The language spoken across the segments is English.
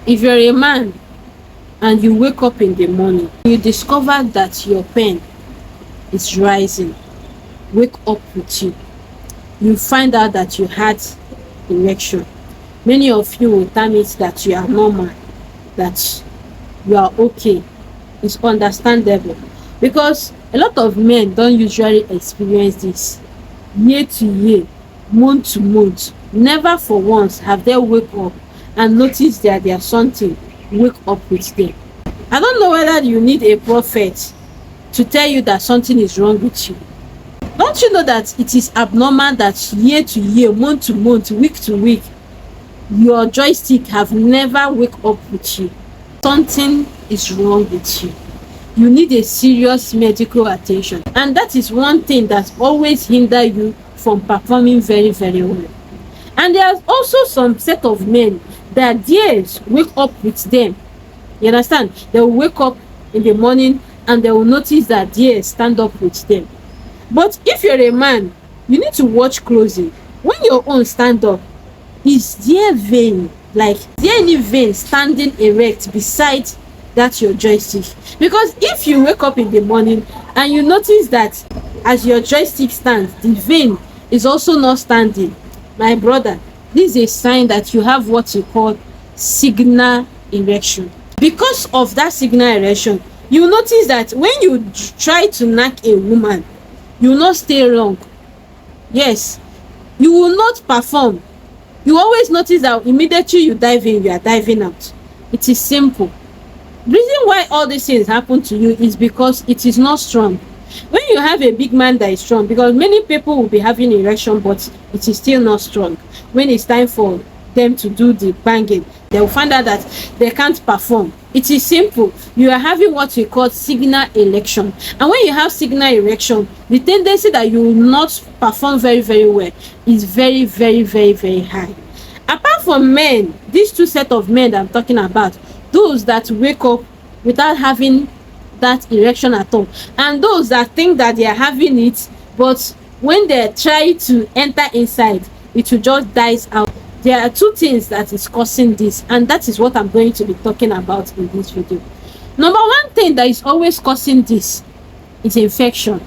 If you're a man and you wake up in the morning, you discover that your pen is rising, wake up with you. You find out that you had erection. Many of you will term it that you are normal, that you are okay. It's understandable because a lot of men don't usually experience this year to year, month to month. Never for once have they wake up and notice that there's something wake up with them. I don't know whether you need a prophet to tell you that something is wrong with you. Don't you know that it is abnormal that year to year, month to month, week to week, your joystick have never wake up with you? Something is wrong with you. You need a serious medical attention, and that is one thing that always hinder you from performing very, very well. And there's also some set of men that theirs wake up with them. You understand? They will wake up in the morning and they will notice that theirs stand up with them. But if you're a man, you need to watch closely. When your own stand up, is there vein, like is there any vein standing erect beside that your joystick? Because if you wake up in the morning and you notice that as your joystick stands, the vein is also not standing, my brother, this is a sign that you have what you call signal erection. Because of that signal erection, you notice that when you try to knack a woman, you will not stay long. Yes, you will not perform. You always notice that immediately you dive in, you are diving out. It is simple. The reason why all these things happen to you is because it is not strong. When you have a big man that is strong, because many people will be having erection but it is still not strong. When it's time for them to do the banging, they will find out that they can't perform. It is simple. You are having what we call signal erection, and when you have signal erection, the tendency that you will not perform very, very well is very, very, very, very high. Apart from men, these two set of men that I'm talking about, those that wake up without having that erection at all, and those that think that they are having it, but when they try to enter inside, it will just dies out. There are two things that is causing this, and that is what I'm going to be talking about in this video. Number one thing that is always causing this is infection.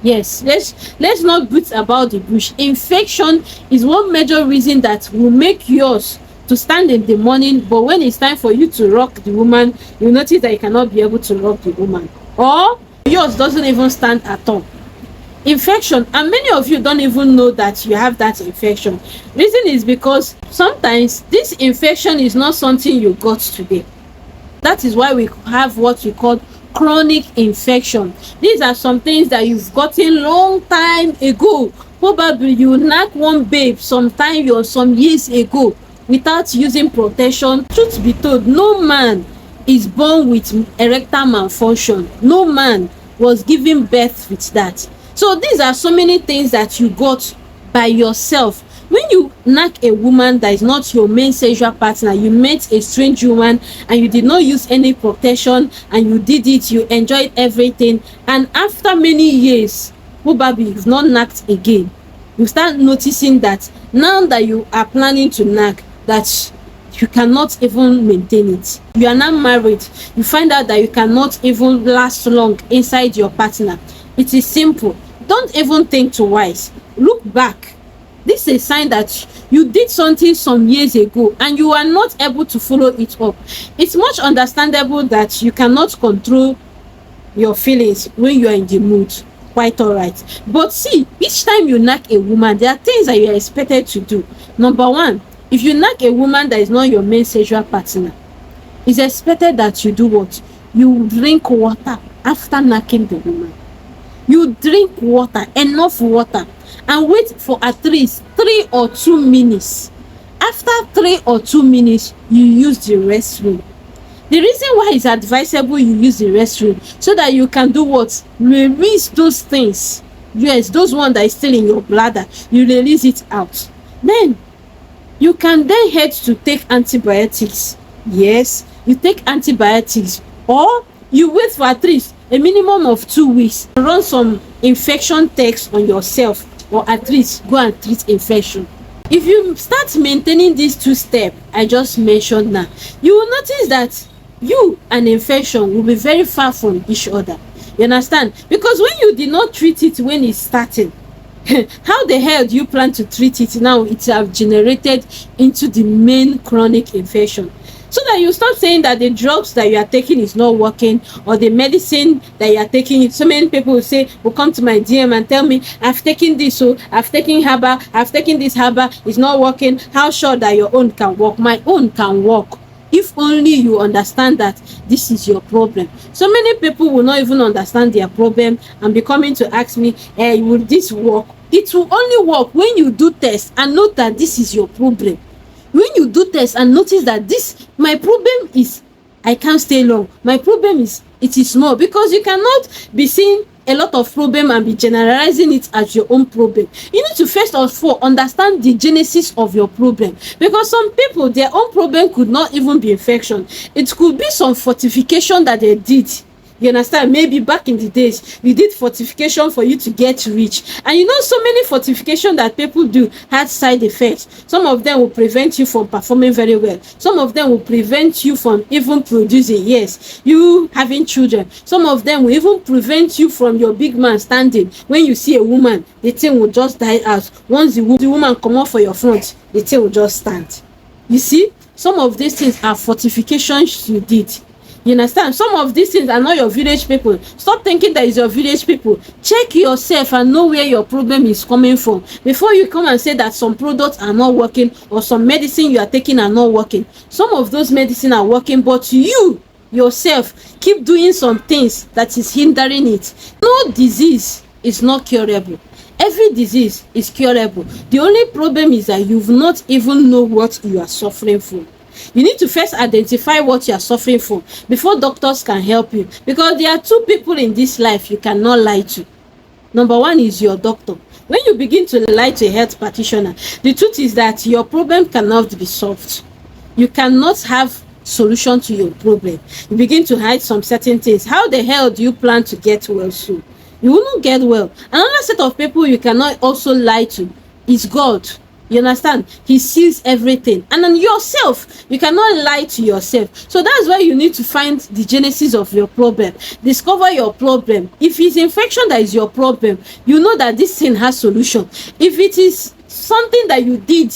Yes, let's not beat about the bush. Infection is one major reason that will make yours to stand in the morning, but when it's time for you to rock the woman, you notice that you cannot be able to rock the woman, or yours doesn't even stand at all. Infection, and many of you don't even know that you have that infection. Reason is because sometimes this infection is not something you got today. That is why we have what we call chronic infection. These are some things that you've gotten long time ago. Probably you knack one babe sometime or some years ago without using protection. Truth be told, no man is born with erectile malfunction. No man was given birth with that. So these are so many things that you got by yourself. When you knack a woman that is not your main sexual partner, you met a strange woman and you did not use any protection and you did it, you enjoyed everything, and after many years, probably you've not knacked again, you start noticing that now that you are planning to knack, that you cannot even maintain it. You are now married, you find out that you cannot even last long inside your partner. It is simple. Don't even think twice. Look back. This is a sign that you did something some years ago and you are not able to follow it up. It's much understandable that you cannot control your feelings when you are in the mood. Quite all right. But see, each time you knack a woman, there are things that you are expected to do. Number one, if you knack a woman that is not your main sexual partner, it's expected that you do what? You drink water after knacking the woman. You drink water, enough water, and wait for at least 3 or 2 minutes. After 3 or 2 minutes, you use the restroom. The reason why it's advisable you use the restroom, so that you can do what? Release those things. Yes, those ones that is still in your bladder, you release it out. Then you can then head to take antibiotics. Yes, you take antibiotics, or you wait for at least a minimum of 2 weeks, run some infection tests on yourself, or at least go and treat infection. If you start maintaining these 2 steps I just mentioned now, you will notice that you and infection will be very far from each other. You understand? Because when you did not treat it when it's starting, how the hell do you plan to treat it now it have generated into the main chronic infection? So that you stop saying that the drugs that you are taking is not working, or the medicine that you are taking. So many people will come to my DM and tell me, I've taken this, so I've taken herbal, I've taken this herbal, it's not working. How sure that your own can work? My own can work if only you understand that this is your problem. So many people will not even understand their problem and be coming to ask me, hey, will this work? It will only work when you do tests and note that this is your problem. When you do tests and notice that my problem is I can't stay long, my problem is it is small, because you cannot be seeing a lot of problem and be generalizing it as your own problem. You need to first of all understand the genesis of your problem, because some people, their own problem could not even be infection. It could be some fortification that they did. You understand? Maybe back in the days you did fortification for you to get rich, and you know so many fortification that people do had side effects. Some of them will prevent you from performing very well, some of them will prevent you from even producing, yes, you having children. Some of them will even prevent you from your big man standing. When you see a woman, the thing will just die out. Once the woman come out for your front, the thing will just stand. You see, some of these things are fortifications you did. You understand? Some of these things are not your village people. Stop thinking that it's your village people. Check yourself and know where your problem is coming from before you come and say that some products are not working or some medicine you are taking are not working. Some of those medicine are working, but you yourself keep doing some things that is hindering it. No disease is not curable. Every disease is curable. The only problem is that you've not even know what you are suffering from. You need to first identify what you are suffering from before doctors can help you, because there are 2 people in this life you cannot lie to. Number 1 is your doctor. When you begin to lie to a health practitioner, the truth is that your problem cannot be solved. You cannot have solution to your problem. You begin to hide some certain things. How the hell do you plan to get well soon? You will not get well. Another set of people you cannot also lie to is God. You understand? He sees everything. And on yourself, you cannot lie to yourself. So that's why you need to find the genesis of your problem. Discover your problem. If it's infection that is your problem, you know that this thing has solution. If it is something that you did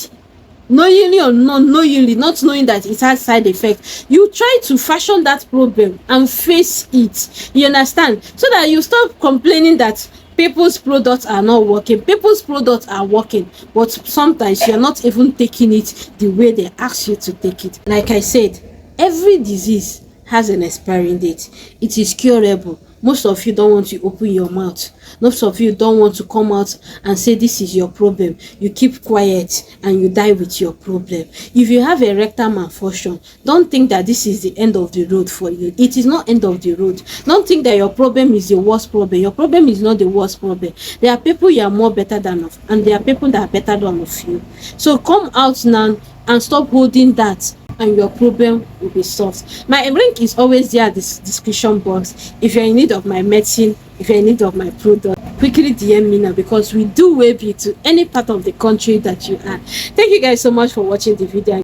knowingly or not knowingly, not knowing that it has side effects, you try to fashion that problem and face it. You understand? So that you stop complaining that people's products are not working. People's products are working, but sometimes you're not even taking it the way they ask you to take it. Like I said, every disease has an expiring date. It is curable. Most of you don't want to open your mouth. Most of you don't want to come out and say this is your problem. You keep quiet and you die with your problem. If you have a rectal malfunction, don't think that this is the end of the road for you. It is not end of the road. Don't think that your problem is the worst problem. Your problem is not the worst problem. There are people you are more better than of, and there are people that are better than of you. So come out now and stop holding that, and your problem will be solved. My link is always there at this description box. If you're in need of my medicine, if you're in need of my product, quickly DM me now, because we do web you to any part of the country that you are. Thank you guys so much for watching the video.